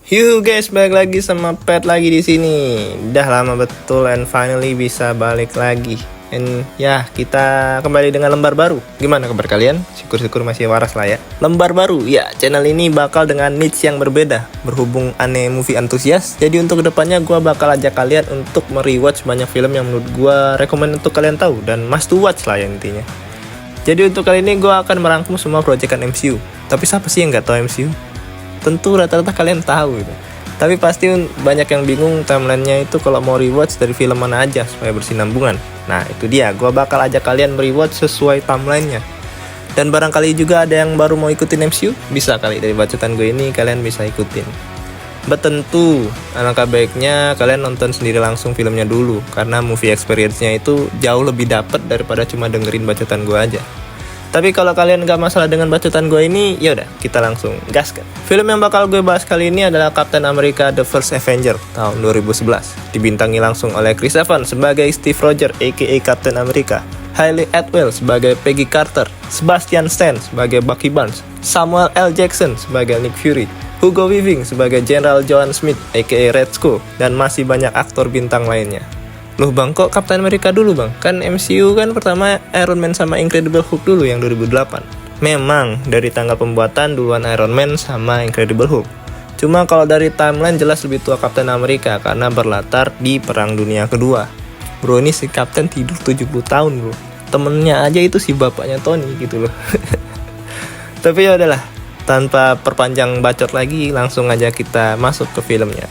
Yuhu guys, balik lagi sama Pet lagi di sini. Udah lama betul and finally bisa balik lagi. And ya, kita kembali dengan lembar baru. Gimana kabar kalian? Syukur-syukur masih waras lah ya. Lembar baru, ya channel ini bakal dengan niche yang berbeda. Berhubung aneh movie antusias, jadi untuk kedepannya gue bakal ajak kalian untuk merewatch banyak film yang menurut gue rekomend untuk kalian tahu. Dan must to watch lah ya intinya. Jadi untuk kali ini gue akan merangkum semua proyekan MCU. Tapi siapa sih yang gak tahu MCU? Tentu rata-rata kalian tahu gitu. Tapi pasti banyak yang bingung timelinenya itu kalau mau rewatch dari film mana aja supaya bersinambungan. Nah itu dia, gue bakal ajak kalian merewatch sesuai timelinenya. Dan barangkali juga ada yang baru mau ikutin MCU, bisa kali dari bacotan gue ini kalian bisa ikutin. But tentu, alangkah baiknya kalian nonton sendiri langsung filmnya dulu, karena movie experience-nya itu jauh lebih dapet daripada cuma dengerin bacotan gue aja. Tapi kalau kalian gak masalah dengan bacotan gue ini, yaudah kita langsung gaskan. Film yang bakal gue bahas kali ini adalah Captain America The First Avenger tahun 2011. Dibintangi langsung oleh Chris Evans sebagai Steve Rogers aka Captain America, Hayley Atwell sebagai Peggy Carter, Sebastian Stan sebagai Bucky Barnes, Samuel L. Jackson sebagai Nick Fury, Hugo Weaving sebagai General John Smith aka Red Skull, dan masih banyak aktor bintang lainnya. Loh bang, kok Captain America dulu bang? Kan MCU kan pertama Iron Man sama Incredible Hulk dulu yang 2008. Memang, dari tanggal pembuatan duluan Iron Man sama Incredible Hulk. Cuma kalau dari timeline jelas lebih tua Captain America karena berlatar di Perang Dunia Kedua. Bro, ini si Captain tidur 70 tahun bro. Temennya aja itu si bapaknya Tony gitu loh. Tapi ya udahlah, tanpa perpanjang bacot lagi, langsung aja kita masuk ke filmnya.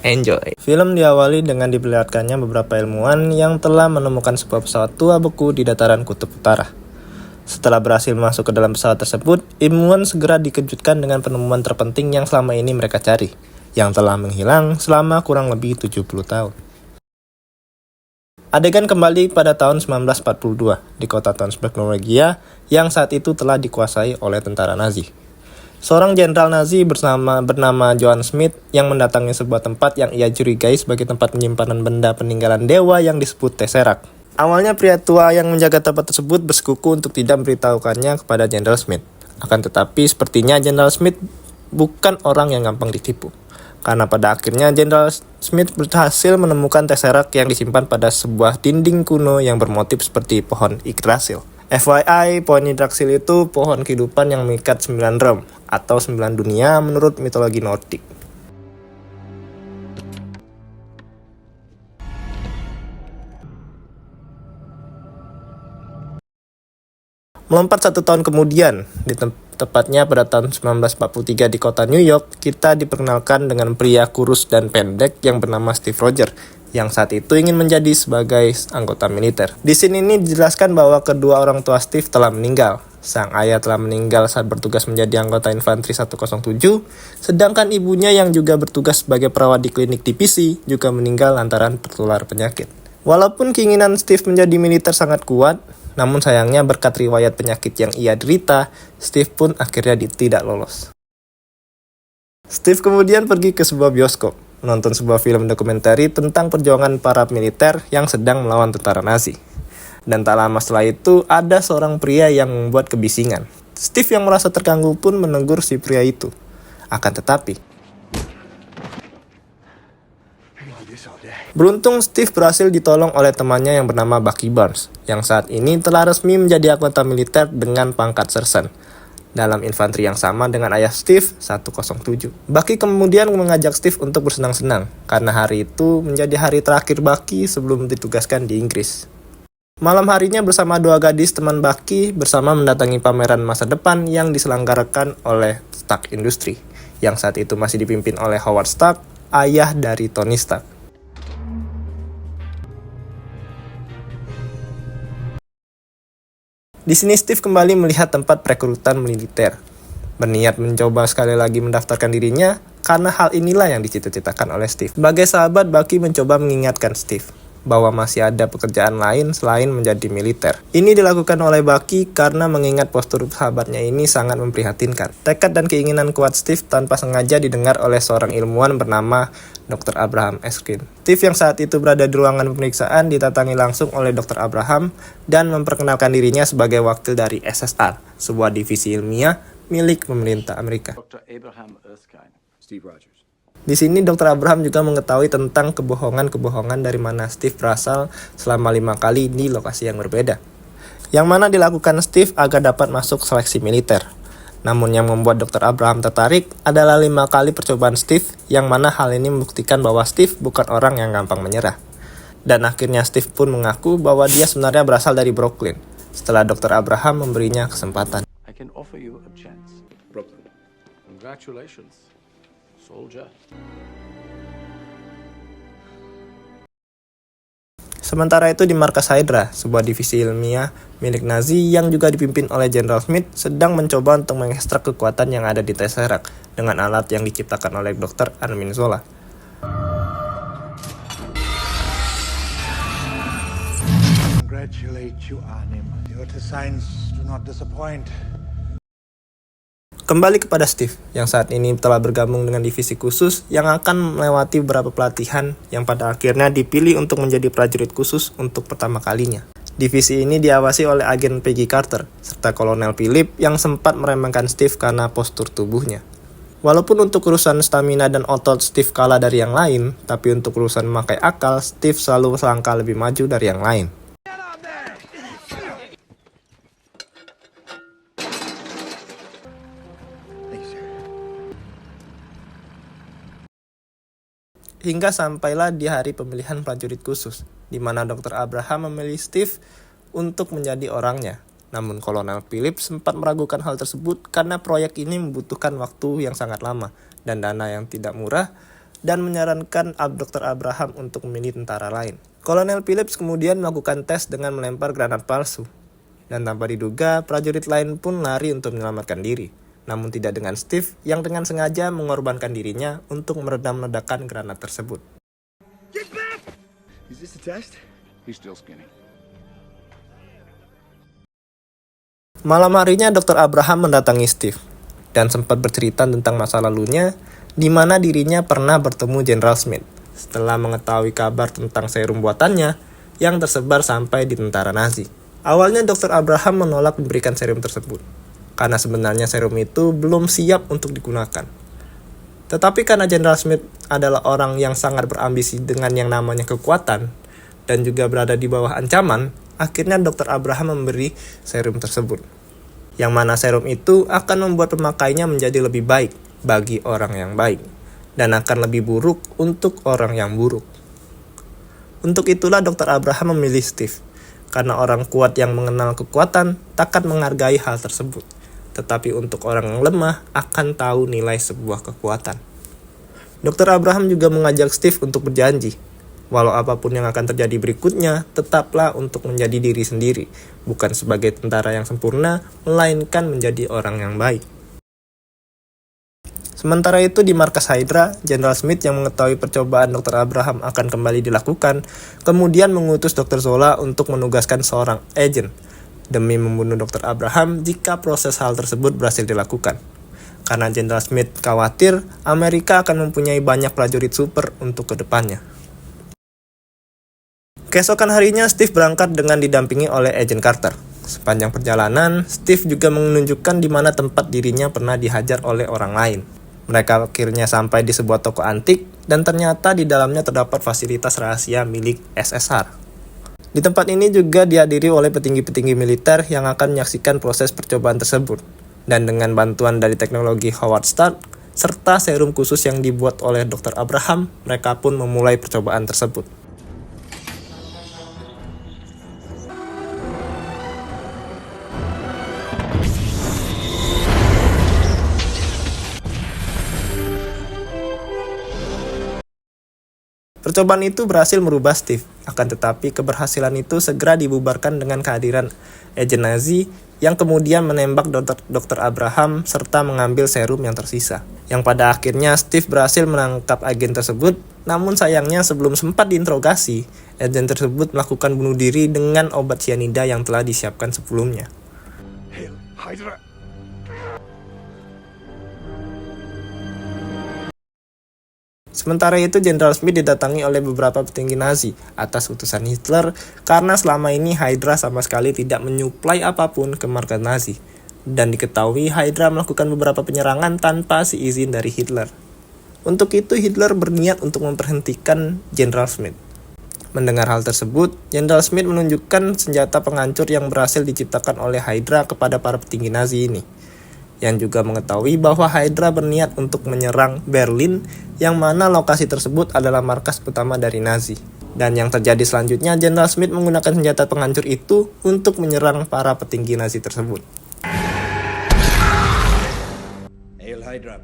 Enjoy. Film diawali dengan diperlihatkannya beberapa ilmuwan yang telah menemukan sebuah pesawat tua beku di dataran kutub utara. Setelah berhasil masuk ke dalam pesawat tersebut, ilmuwan segera dikejutkan dengan penemuan terpenting yang selama ini mereka cari, yang telah menghilang selama kurang lebih 70 tahun. Adegan kembali pada tahun 1942 di kota Tonsberg, Norwegia, yang saat itu telah dikuasai oleh tentara Nazi. Seorang jenderal Nazi bernama John Smith yang mendatangi sebuah tempat yang ia curigai sebagai tempat penyimpanan benda peninggalan dewa yang disebut Tesseract. Awalnya pria tua yang menjaga tempat tersebut bersekuku untuk tidak memberitahukannya kepada Jenderal Smith. Akan tetapi sepertinya Jenderal Smith bukan orang yang gampang ditipu. Karena pada akhirnya Jenderal Smith berhasil menemukan Tesseract yang disimpan pada sebuah dinding kuno yang bermotif seperti pohon Yggdrasil. FYI, pohon Yggdrasil itu pohon kehidupan yang mengikat 9 realm atau 9 dunia menurut mitologi Nordik. Melompat 1 tahun kemudian, tepatnya pada tahun 1943 di kota New York, kita diperkenalkan dengan pria kurus dan pendek yang bernama Steve Rogers, yang saat itu ingin menjadi sebagai anggota militer. Di sini ini dijelaskan bahwa kedua orang tua Steve telah meninggal. Sang ayah telah meninggal saat bertugas menjadi anggota infanteri 107, sedangkan ibunya yang juga bertugas sebagai perawat di klinik divisi juga meninggal lantaran tertular penyakit. Walaupun keinginan Steve menjadi militer sangat kuat, namun sayangnya berkat riwayat penyakit yang ia derita, Steve pun akhirnya tidak lolos. Steve kemudian pergi ke sebuah bioskop, menonton sebuah film dokumenter tentang perjuangan para militer yang sedang melawan tentara Nazi. Dan tak lama setelah itu, ada seorang pria yang membuat kebisingan. Steve yang merasa terganggu pun menegur si pria itu. Akan tetapi, beruntung Steve berhasil ditolong oleh temannya yang bernama Bucky Barnes, yang saat ini telah resmi menjadi anggota militer dengan pangkat sersan dalam infanteri yang sama dengan ayah Steve, 107. Bucky kemudian mengajak Steve untuk bersenang-senang, karena hari itu menjadi hari terakhir Bucky sebelum ditugaskan di Inggris. Malam harinya bersama dua gadis teman Bucky bersama mendatangi pameran masa depan yang diselenggarakan oleh Stark Industries, yang saat itu masih dipimpin oleh Howard Stark, ayah dari Tony Stark. Di sini Steve kembali melihat tempat perekrutan militer, berniat mencoba sekali lagi mendaftarkan dirinya karena hal inilah yang dicita-citakan oleh Steve. Sebagai sahabat, Bucky mencoba mengingatkan Steve bahwa masih ada pekerjaan lain selain menjadi militer. Ini dilakukan oleh Bucky karena mengingat postur sahabatnya ini sangat memprihatinkan. Tekad dan keinginan kuat Steve tanpa sengaja didengar oleh seorang ilmuwan bernama Dr. Abraham Erskine. Steve yang saat itu berada di ruangan pemeriksaan didatangi langsung oleh Dr. Abraham dan memperkenalkan dirinya sebagai wakil dari SSR, sebuah divisi ilmiah milik pemerintah Amerika. Dr. Abraham Erskine. Steve Rogers. Di sini Dr. Abraham juga mengetahui tentang kebohongan-kebohongan dari mana Steve berasal selama 5 kali di lokasi yang berbeda, yang mana dilakukan Steve agar dapat masuk seleksi militer. Namun yang membuat Dr. Abraham tertarik adalah 5 kali percobaan Steve, yang mana hal ini membuktikan bahwa Steve bukan orang yang gampang menyerah. Dan akhirnya Steve pun mengaku bahwa dia sebenarnya berasal dari Brooklyn, setelah Dr. Abraham memberinya kesempatan. I can offer you a chance. Brooklyn. Congratulations, soldier. Sementara itu di markas Hydra, sebuah divisi ilmiah milik Nazi yang juga dipimpin oleh General Smith sedang mencoba untuk mengekstrak kekuatan yang ada di Tesseract dengan alat yang diciptakan oleh Dr. Arnim Zola. Congratulate you, Arnim. Your designs do not disappoint. Kembali kepada Steve, yang saat ini telah bergabung dengan divisi khusus yang akan melewati beberapa pelatihan yang pada akhirnya dipilih untuk menjadi prajurit khusus untuk pertama kalinya. Divisi ini diawasi oleh agen Peggy Carter, serta Kolonel Philip yang sempat meremehkan Steve karena postur tubuhnya. Walaupun untuk urusan stamina dan otot Steve kalah dari yang lain, tapi untuk urusan memakai akal, Steve selalu selangkah lebih maju dari yang lain. Hingga sampailah di hari pemilihan prajurit khusus, di mana Dr. Abraham memilih Steve untuk menjadi orangnya. Namun Kolonel Philip sempat meragukan hal tersebut karena proyek ini membutuhkan waktu yang sangat lama dan dana yang tidak murah, dan menyarankan Dr. Abraham untuk memilih tentara lain. Kolonel Phillips kemudian melakukan tes dengan melempar granat palsu, dan tanpa diduga prajurit lain pun lari untuk menyelamatkan diri. Namun tidak dengan Steve yang dengan sengaja mengorbankan dirinya untuk meredam-ledakan granat tersebut. Get back! Is this a test? He's still skinny. Malam harinya Dr. Abraham mendatangi Steve dan sempat bercerita tentang masa lalunya, di mana dirinya pernah bertemu General Smith setelah mengetahui kabar tentang serum buatannya yang tersebar sampai di tentara Nazi. Awalnya Dr. Abraham menolak memberikan serum tersebut, karena sebenarnya serum itu belum siap untuk digunakan. Tetapi karena General Smith adalah orang yang sangat berambisi dengan yang namanya kekuatan, dan juga berada di bawah ancaman, akhirnya Dr. Abraham memberi serum tersebut. Yang mana serum itu akan membuat pemakainya menjadi lebih baik bagi orang yang baik, dan akan lebih buruk untuk orang yang buruk. Untuk itulah Dr. Abraham memilih Steve, karena orang kuat yang mengenal kekuatan takkan menghargai hal tersebut. Tetapi untuk orang yang lemah akan tahu nilai sebuah kekuatan. Dr. Abraham juga mengajak Steve untuk berjanji, walau apapun yang akan terjadi berikutnya, tetaplah untuk menjadi diri sendiri, bukan sebagai tentara yang sempurna, melainkan menjadi orang yang baik. Sementara itu di markas Hydra, General Smith yang mengetahui percobaan Dr. Abraham akan kembali dilakukan, kemudian mengutus Dr. Zola untuk menugaskan seorang agen demi membunuh Dr. Abraham jika proses hal tersebut berhasil dilakukan. Karena General Smith khawatir Amerika akan mempunyai banyak prajurit super untuk kedepannya. Keesokan harinya Steve berangkat dengan didampingi oleh Agent Carter. Sepanjang perjalanan, Steve juga menunjukkan di mana tempat dirinya pernah dihajar oleh orang lain. Mereka akhirnya sampai di sebuah toko antik, dan ternyata di dalamnya terdapat fasilitas rahasia milik SSR. Di tempat ini juga dihadiri oleh petinggi-petinggi militer yang akan menyaksikan proses percobaan tersebut. Dan dengan bantuan dari teknologi Howard Stark, serta serum khusus yang dibuat oleh Dr. Abraham, mereka pun memulai percobaan tersebut. Percobaan itu berhasil merubah Steve, akan tetapi keberhasilan itu segera dibubarkan dengan kehadiran agen Nazi yang kemudian menembak Dr. Abraham serta mengambil serum yang tersisa. Yang pada akhirnya Steve berhasil menangkap agen tersebut, namun sayangnya sebelum sempat diinterogasi, agen tersebut melakukan bunuh diri dengan obat cyanida yang telah disiapkan sebelumnya. Hail Hydra! Sementara itu, General Smith didatangi oleh beberapa petinggi Nazi atas utusan Hitler karena selama ini Hydra sama sekali tidak menyuplai apapun ke markas Nazi. Dan diketahui Hydra melakukan beberapa penyerangan tanpa seizin dari Hitler. Untuk itu Hitler berniat untuk memberhentikan Jenderal Schmidt. Mendengar hal tersebut, Jenderal Schmidt menunjukkan senjata penghancur yang berhasil diciptakan oleh Hydra kepada para petinggi Nazi ini, yang juga mengetahui bahwa Hydra berniat untuk menyerang Berlin, yang mana lokasi tersebut adalah markas utama dari Nazi. Dan yang terjadi selanjutnya, Jenderal Schmidt menggunakan senjata penghancur itu untuk menyerang para petinggi Nazi tersebut. Hail Hydra.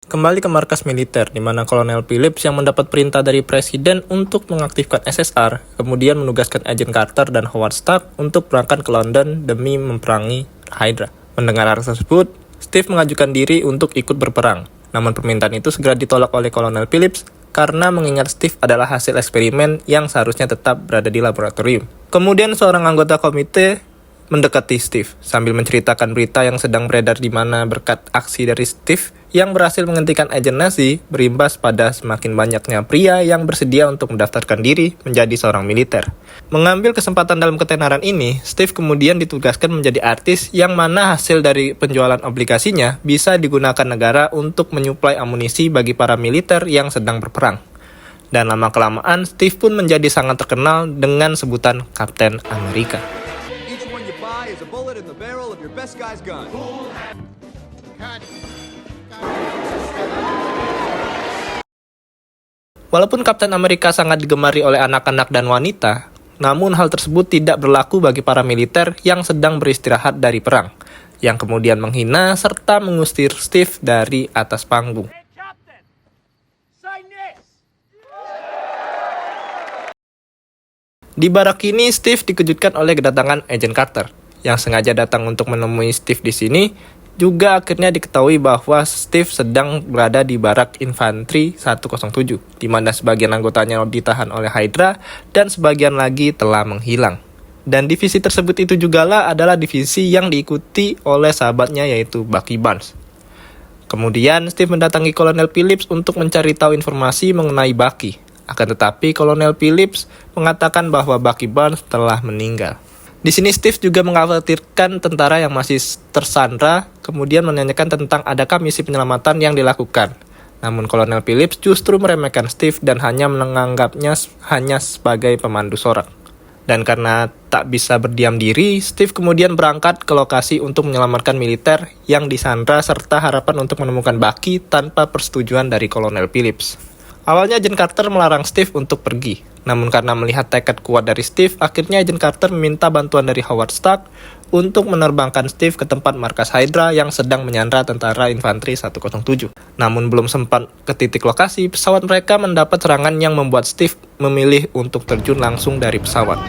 Kembali ke markas militer, di mana Kolonel Phillips yang mendapat perintah dari Presiden untuk mengaktifkan SSR, kemudian menugaskan Agent Carter dan Howard Stark untuk berangkat ke London demi memerangi Hydra. Mendengar hal tersebut, Steve mengajukan diri untuk ikut berperang. Namun permintaan itu segera ditolak oleh Kolonel Phillips karena mengingat Steve adalah hasil eksperimen yang seharusnya tetap berada di laboratorium. Kemudian seorang anggota komite mendekati Steve sambil menceritakan berita yang sedang beredar di mana berkat aksi dari Steve yang berhasil menghentikan agen Nazi berimbas pada semakin banyaknya pria yang bersedia untuk mendaftarkan diri menjadi seorang militer. Mengambil kesempatan dalam ketenaran ini, Steve kemudian ditugaskan menjadi artis yang mana hasil dari penjualan obligasinya bisa digunakan negara untuk menyuplai amunisi bagi para militer yang sedang berperang. Dan lama-kelamaan Steve pun menjadi sangat terkenal dengan sebutan Kapten Amerika. Each one you buy is a bullet in the barrel of your best guy's gun. Walaupun Kapten Amerika sangat digemari oleh anak-anak dan wanita, namun hal tersebut tidak berlaku bagi para militer yang sedang beristirahat dari perang, yang kemudian menghina serta mengusir Steve dari atas panggung. Di barak ini, Steve dikejutkan oleh kedatangan Agent Carter, yang sengaja datang untuk menemui Steve di sini. Juga akhirnya diketahui bahwa Steve sedang berada di barak infanteri 107, di mana sebagian anggotanya ditahan oleh Hydra dan sebagian lagi telah menghilang. Dan divisi tersebut itu jugalah adalah divisi yang diikuti oleh sahabatnya yaitu Bucky Barnes. Kemudian Steve mendatangi Kolonel Phillips untuk mencari tahu informasi mengenai Bucky. Akan tetapi Kolonel Phillips mengatakan bahwa Bucky Barnes telah meninggal. Di sini Steve juga mengkhawatirkan tentara yang masih tersandra, kemudian menanyakan tentang adakah misi penyelamatan yang dilakukan. Namun Kolonel Phillips justru meremehkan Steve dan hanya menganggapnya hanya sebagai pemandu sorak. Dan karena tak bisa berdiam diri, Steve kemudian berangkat ke lokasi untuk menyelamatkan militer yang disandra serta harapan untuk menemukan Bucky tanpa persetujuan dari Kolonel Phillips. Awalnya Agent Carter melarang Steve untuk pergi, namun karena melihat tekad kuat dari Steve, akhirnya Agent Carter meminta bantuan dari Howard Stark untuk menerbangkan Steve ke tempat markas Hydra yang sedang menyandra tentara infanteri 107. Namun belum sempat ke titik lokasi, pesawat mereka mendapat serangan yang membuat Steve memilih untuk terjun langsung dari pesawat.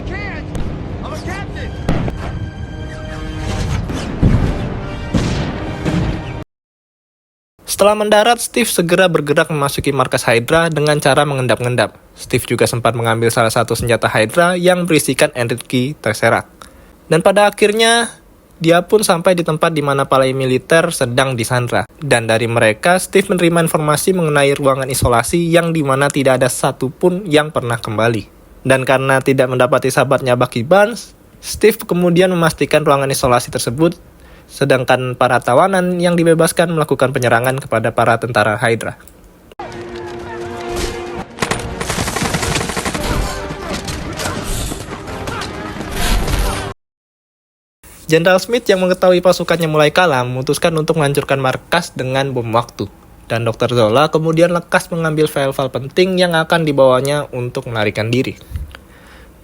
Setelah mendarat, Steve segera bergerak memasuki markas Hydra dengan cara mengendap-endap. Steve juga sempat mengambil salah satu senjata Hydra yang berisikan energi Tesseract. Dan pada akhirnya, dia pun sampai di tempat di mana para militer sedang disandra. Dan dari mereka, Steve menerima informasi mengenai ruangan isolasi yang di mana tidak ada satupun yang pernah kembali. Dan karena tidak mendapati sahabatnya Bucky Barnes, Steve kemudian memastikan ruangan isolasi tersebut, sedangkan para tawanan yang dibebaskan melakukan penyerangan kepada para tentara Hydra. Jenderal Schmidt yang mengetahui pasukannya mulai kalah memutuskan untuk menghancurkan markas dengan bom waktu. Dan Dr. Zola kemudian lekas mengambil file-file penting yang akan dibawanya untuk melarikan diri.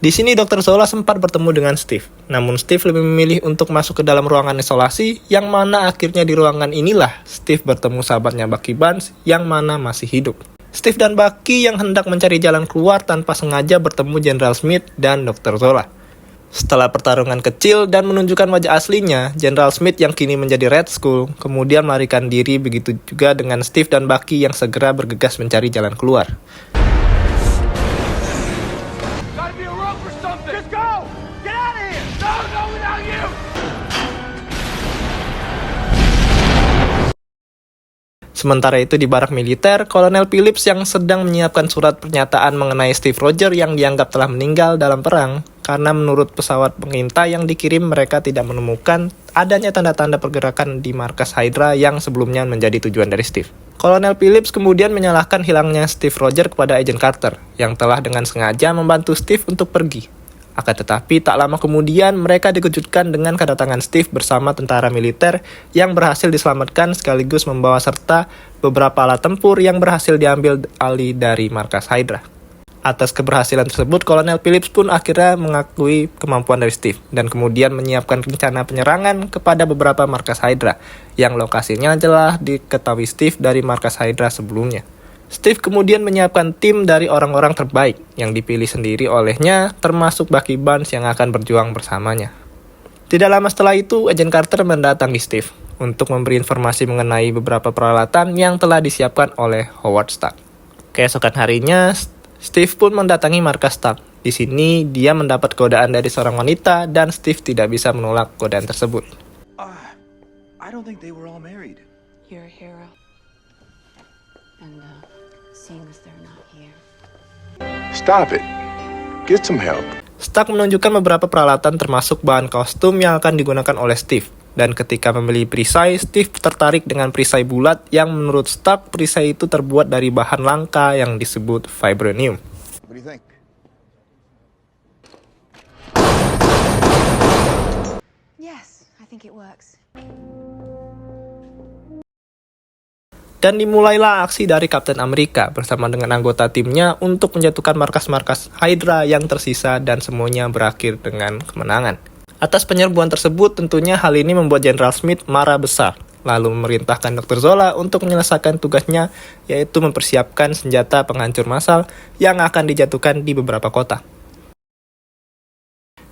Di sini Dr. Zola sempat bertemu dengan Steve, namun Steve lebih memilih untuk masuk ke dalam ruangan isolasi, yang mana akhirnya di ruangan inilah Steve bertemu sahabatnya Bucky Barnes yang mana masih hidup. Steve dan Bucky yang hendak mencari jalan keluar tanpa sengaja bertemu Jenderal Schmidt dan Dr. Zola. Setelah pertarungan kecil dan menunjukkan wajah aslinya, Jenderal Schmidt yang kini menjadi Red Skull kemudian melarikan diri, begitu juga dengan Steve dan Bucky yang segera bergegas mencari jalan keluar. Sementara itu di barak militer, Kolonel Phillips yang sedang menyiapkan surat pernyataan mengenai Steve Rogers yang dianggap telah meninggal dalam perang, karena menurut pesawat pengintai yang dikirim mereka tidak menemukan adanya tanda-tanda pergerakan di markas Hydra yang sebelumnya menjadi tujuan dari Steve. Kolonel Phillips kemudian menyalahkan hilangnya Steve Rogers kepada Agent Carter yang telah dengan sengaja membantu Steve untuk pergi. Akan tetapi tak lama kemudian mereka dikejutkan dengan kedatangan Steve bersama tentara militer yang berhasil diselamatkan sekaligus membawa serta beberapa alat tempur yang berhasil diambil alih dari markas Hydra. Atas keberhasilan tersebut, Kolonel Phillips pun akhirnya mengakui kemampuan dari Steve dan kemudian menyiapkan rencana penyerangan kepada beberapa markas Hydra yang lokasinya telah diketahui Steve dari markas Hydra sebelumnya. Steve kemudian menyiapkan tim dari orang-orang terbaik yang dipilih sendiri olehnya, termasuk Bucky Barnes yang akan berjuang bersamanya. Tidak lama setelah itu, Agent Carter mendatangi Steve untuk memberi informasi mengenai beberapa peralatan yang telah disiapkan oleh Howard Stark. Keesokan harinya, Steve pun mendatangi markas Stark. Di sini, dia mendapat godaan dari seorang wanita dan Steve tidak bisa menolak godaan tersebut. I don't think they were all married. You're a hero. And seeing as they're not here. Stop it. Get some help. Stark menunjukkan beberapa peralatan termasuk bahan kostum yang akan digunakan oleh Steve. Dan ketika membeli perisai, Steve tertarik dengan perisai bulat yang menurut Stark perisai itu terbuat dari bahan langka yang disebut vibranium. What do you think? Yes, I think it works. Dan dimulailah aksi dari Kapten Amerika bersama dengan anggota timnya untuk menjatuhkan markas-markas Hydra yang tersisa dan semuanya berakhir dengan kemenangan. Atas penyerbuan tersebut, tentunya hal ini membuat Jenderal Smith marah besar, lalu memerintahkan Dr. Zola untuk menyelesaikan tugasnya, yaitu mempersiapkan senjata penghancur massal yang akan dijatuhkan di beberapa kota.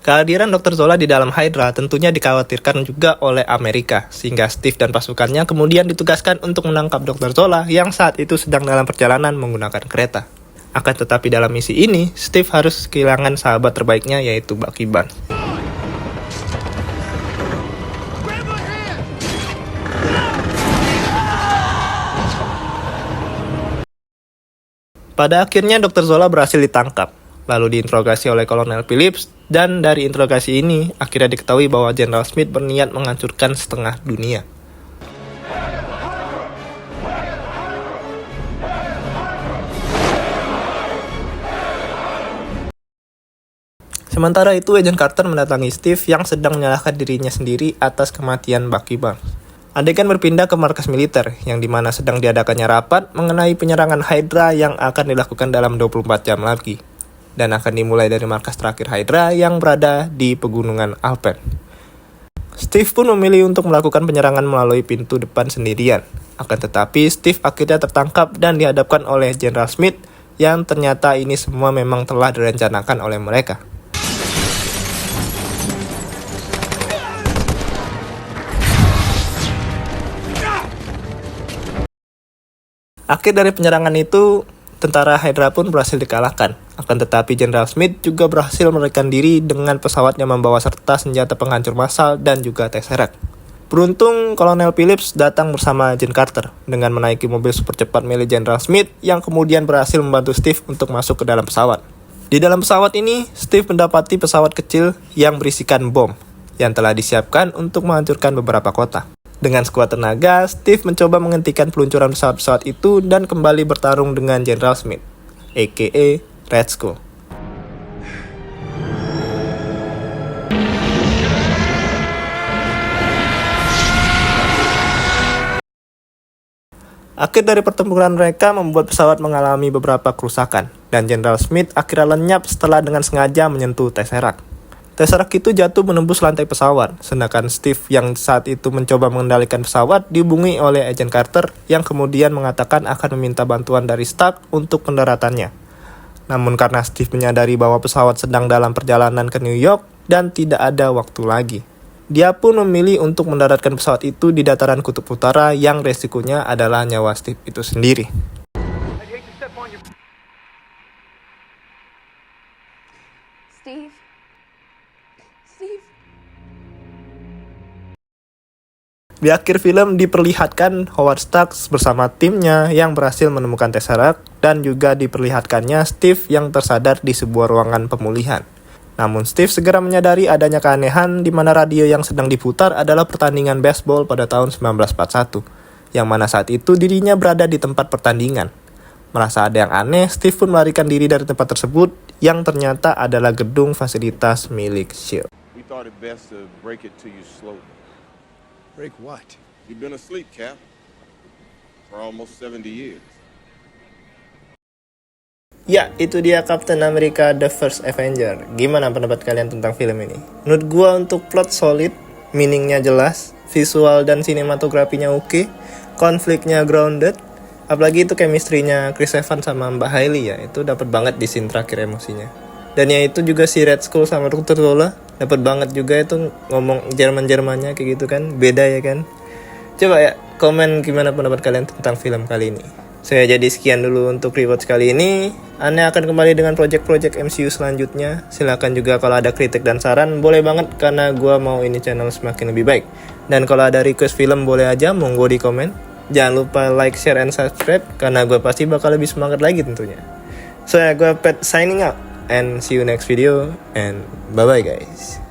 Kehadiran Dr. Zola di dalam Hydra tentunya dikhawatirkan juga oleh Amerika, sehingga Steve dan pasukannya kemudian ditugaskan untuk menangkap Dr. Zola yang saat itu sedang dalam perjalanan menggunakan kereta. Akan tetapi dalam misi ini, Steve harus kehilangan sahabat terbaiknya yaitu Bucky Barnes. Pada akhirnya Dr. Zola berhasil ditangkap, lalu diinterogasi oleh Kolonel Phillips, dan dari interogasi ini akhirnya diketahui bahwa Jenderal Smith berniat menghancurkan setengah dunia. Sementara itu, Agent Carter mendatangi Steve yang sedang menyalahkan dirinya sendiri atas kematian Bucky Barnes. Adegan berpindah ke markas militer, yang dimana sedang diadakannya rapat mengenai penyerangan Hydra yang akan dilakukan dalam 24 jam lagi. Dan akan dimulai dari markas terakhir Hydra yang berada di pegunungan Alpen. Steve pun memilih untuk melakukan penyerangan melalui pintu depan sendirian. Akan tetapi, Steve akhirnya tertangkap dan dihadapkan oleh Jenderal Smith, yang ternyata ini semua memang telah direncanakan oleh mereka. Akhir dari penyerangan itu, tentara Hydra pun berhasil dikalahkan. Akan tetapi Jenderal Smith juga berhasil melarikan diri dengan pesawatnya membawa serta senjata penghancur massal dan juga Tesseract. Beruntung, Kolonel Phillips datang bersama Agent Carter dengan menaiki mobil super cepat milik Jenderal Smith yang kemudian berhasil membantu Steve untuk masuk ke dalam pesawat. Di dalam pesawat ini, Steve mendapati pesawat kecil yang berisikan bom yang telah disiapkan untuk menghancurkan beberapa kota. Dengan sekuat tenaga, Steve mencoba menghentikan peluncuran pesawat-pesawat itu dan kembali bertarung dengan Jenderal Smith, a.k.a. Red Skull. Akhir dari pertempuran mereka membuat pesawat mengalami beberapa kerusakan, dan Jenderal Smith akhirnya lenyap setelah dengan sengaja menyentuh Tesseract. Tesseract itu jatuh menembus lantai pesawat, sedangkan Steve yang saat itu mencoba mengendalikan pesawat dihubungi oleh Agent Carter yang kemudian mengatakan akan meminta bantuan dari Stark untuk pendaratannya. Namun karena Steve menyadari bahwa pesawat sedang dalam perjalanan ke New York dan tidak ada waktu lagi, dia pun memilih untuk mendaratkan pesawat itu di dataran kutub utara yang resikonya adalah nyawa Steve itu sendiri. Steve? Di akhir film diperlihatkan Howard Stark bersama timnya yang berhasil menemukan Tesseract dan juga diperlihatkannya Steve yang tersadar di sebuah ruangan pemulihan. Namun Steve segera menyadari adanya keanehan di mana radio yang sedang diputar adalah pertandingan baseball pada tahun 1941, yang mana saat itu dirinya berada di tempat pertandingan. Merasa ada yang aneh, Steve pun melarikan diri dari tempat tersebut yang ternyata adalah gedung fasilitas milik S.H.I.E.L.D. We thought it best to break it to you slowly. Break what? You've been asleep, Cap, for almost 70 years. Ya, itu dia Captain America The First Avenger. Gimana pendapat kalian tentang film ini? Menurut gua untuk plot solid, meaningnya jelas, visual dan sinematografinya oke, konfliknya grounded, apalagi itu chemistry-nya Chris Evans sama Mbak Hailey ya, itu dapat banget di scene terakhir emosinya. Dan ya itu juga si Red Skull sama Dr. Zola, dapat banget juga itu ngomong Jerman-Jermannya kayak gitu kan, beda ya kan. Coba ya, komen gimana pendapat kalian tentang film kali ini. Saya jadi sekian dulu untuk rewatch kali ini. Anda akan kembali dengan project-project MCU selanjutnya. Silahkan juga kalau ada kritik dan saran, boleh banget karena gue mau ini channel semakin lebih baik. Dan kalau ada request film boleh aja, monggo di komen. Jangan lupa like, share, and subscribe karena gue pasti bakal lebih semangat lagi tentunya. So ya, gue Pat signing out and see you next video and bye-bye guys.